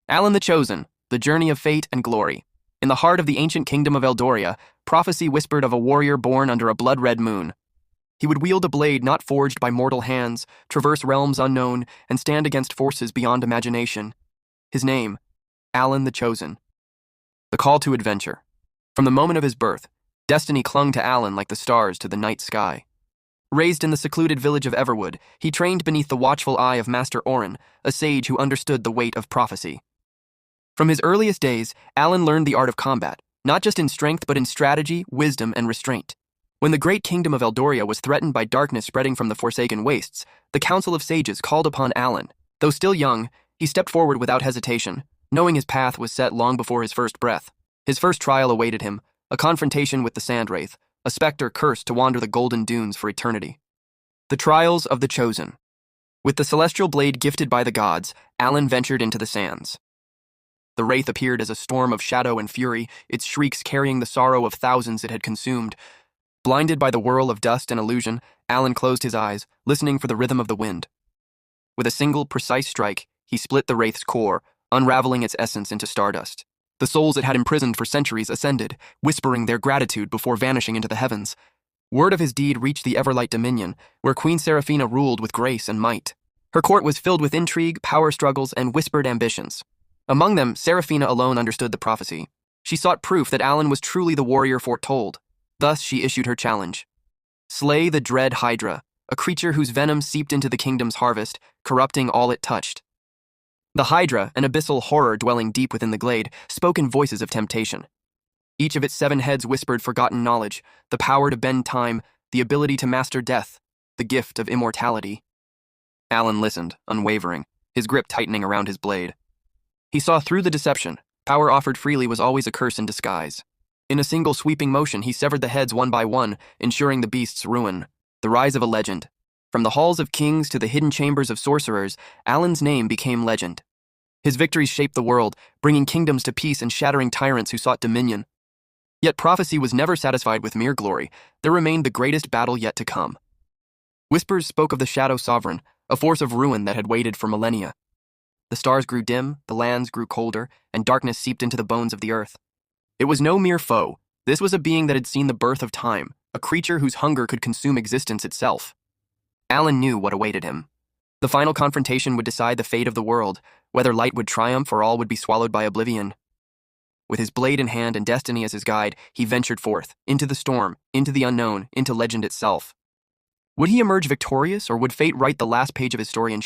Alan the Chosen, The Journey of Fate and Glory. In the heart of the ancient kingdom of Eldoria, prophecy whispered of a warrior born under a blood-red moon. He would wield a blade not forged by mortal hands, traverse realms unknown, and stand against forces beyond imagination. His name, Alan the Chosen. The call to adventure. From the moment of his birth, destiny clung to Alan like the stars to the night sky. Raised in the secluded village of Everwood, he trained beneath the watchful eye of Master Orin, a sage who understood the weight of prophecy. From his earliest days, Alan learned the art of combat, not just in strength but in strategy, wisdom, and restraint. When the great kingdom of Eldoria was threatened by darkness spreading from the Forsaken Wastes, the Council of Sages called upon Alan. Though still young, he stepped forward without hesitation, knowing his path was set long before his first breath. His first trial awaited him, a confrontation with the Sandwraith, a specter cursed to wander the Golden Dunes for eternity. The Trials of the Chosen. With the celestial blade gifted by the gods, Alan ventured into the sands. The wraith appeared as a storm of shadow and fury, its shrieks carrying the sorrow of thousands it had consumed. Blinded by the whirl of dust and illusion, Alan closed his eyes, listening for the rhythm of the wind. With a single, precise strike, he split the wraith's core, unraveling its essence into stardust. The souls it had imprisoned for centuries ascended, whispering their gratitude before vanishing into the heavens. Word of his deed reached the Everlight Dominion, where Queen Seraphina ruled with grace and might. Her court was filled with intrigue, power struggles, and whispered ambitions. Among them, Seraphina alone understood the prophecy. She sought proof that Alan was truly the warrior foretold. Thus, she issued her challenge. Slay the dread Hydra, a creature whose venom seeped into the kingdom's harvest, corrupting all it touched. The Hydra, an abyssal horror dwelling deep within the glade, spoke in voices of temptation. Each of its 7 heads whispered forgotten knowledge, the power to bend time, the ability to master death, the gift of immortality. Alan listened, unwavering, his grip tightening around his blade. He saw through the deception. Power offered freely was always a curse in disguise. In a single sweeping motion, he severed the heads one by one, ensuring the beast's ruin. The rise of a legend. From the halls of kings to the hidden chambers of sorcerers, Alan's name became legend. His victories shaped the world, bringing kingdoms to peace and shattering tyrants who sought dominion. Yet prophecy was never satisfied with mere glory. There remained the greatest battle yet to come. Whispers spoke of the Shadow Sovereign, a force of ruin that had waited for millennia. The stars grew dim, the lands grew colder, and darkness seeped into the bones of the earth. It was no mere foe. This was a being that had seen the birth of time, a creature whose hunger could consume existence itself. Alan knew what awaited him. The final confrontation would decide the fate of the world, whether light would triumph or all would be swallowed by oblivion. With his blade in hand and destiny as his guide, he ventured forth, into the storm, into the unknown, into legend itself. Would he emerge victorious, or would fate write the last page of his story in shadow?